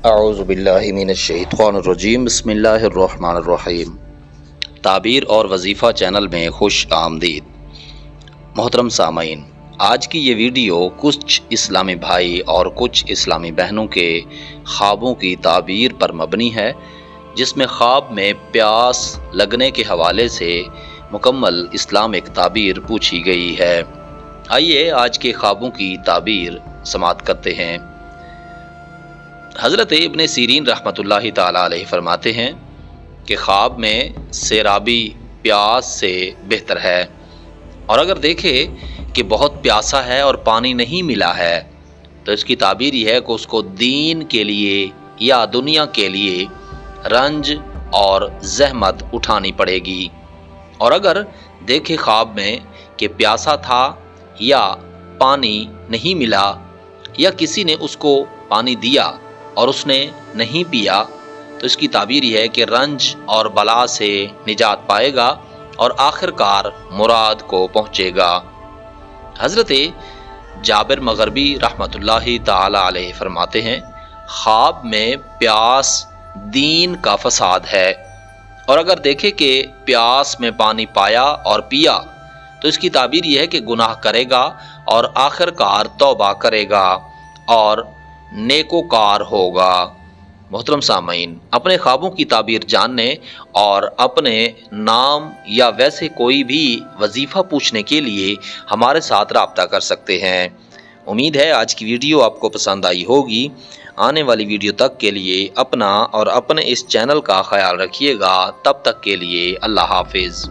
اعوذ باللہ من الشیطان الرجیم بسم اللہ الرحمن الرحیم۔ تعبیر اور وظیفہ چینل میں خوش آمدید۔ محترم سامعین، آج کی یہ ویڈیو کچھ اسلامی بھائی اور کچھ اسلامی بہنوں کے خوابوں کی تعبیر پر مبنی ہے، جس میں خواب میں پیاس لگنے کے حوالے سے مکمل اسلامک تعبیر پوچھی گئی ہے۔ آئیے آج کے خوابوں کی تعبیر سماعت کرتے ہیں۔ حضرت ابن سیرین رحمۃ اللہ تعالی علیہ فرماتے ہیں کہ خواب میں سیرابی پیاس سے بہتر ہے، اور اگر دیکھے کہ بہت پیاسا ہے اور پانی نہیں ملا ہے تو اس کی تعبیر یہ ہے کہ اس کو دین کے لیے یا دنیا کے لیے رنج اور زحمت اٹھانی پڑے گی۔ اور اگر دیکھے خواب میں کہ پیاسا تھا یا پانی نہیں ملا یا کسی نے اس کو پانی دیا اور اس نے نہیں پیا تو اس کی تعبیر یہ ہے کہ رنج اور بلا سے نجات پائے گا اور آخر کار مراد کو پہنچے گا۔ حضرت جابر مغربی رحمۃ اللہ تعالی علیہ فرماتے ہیں، خواب میں پیاس دین کا فساد ہے، اور اگر دیکھے کہ پیاس میں پانی پایا اور پیا تو اس کی تعبیر یہ ہے کہ گناہ کرے گا اور آخر کار توبہ کرے گا اور نیکوکار ہوگا۔ محترم سامعین، اپنے خوابوں کی تعبیر جاننے اور اپنے نام یا ویسے کوئی بھی وظیفہ پوچھنے کے لیے ہمارے ساتھ رابطہ کر سکتے ہیں۔ امید ہے آج کی ویڈیو آپ کو پسند آئی ہوگی۔ آنے والی ویڈیو تک کے لیے اپنا اور اپنے اس چینل کا خیال رکھیے گا۔ تب تک کے لیے اللہ حافظ۔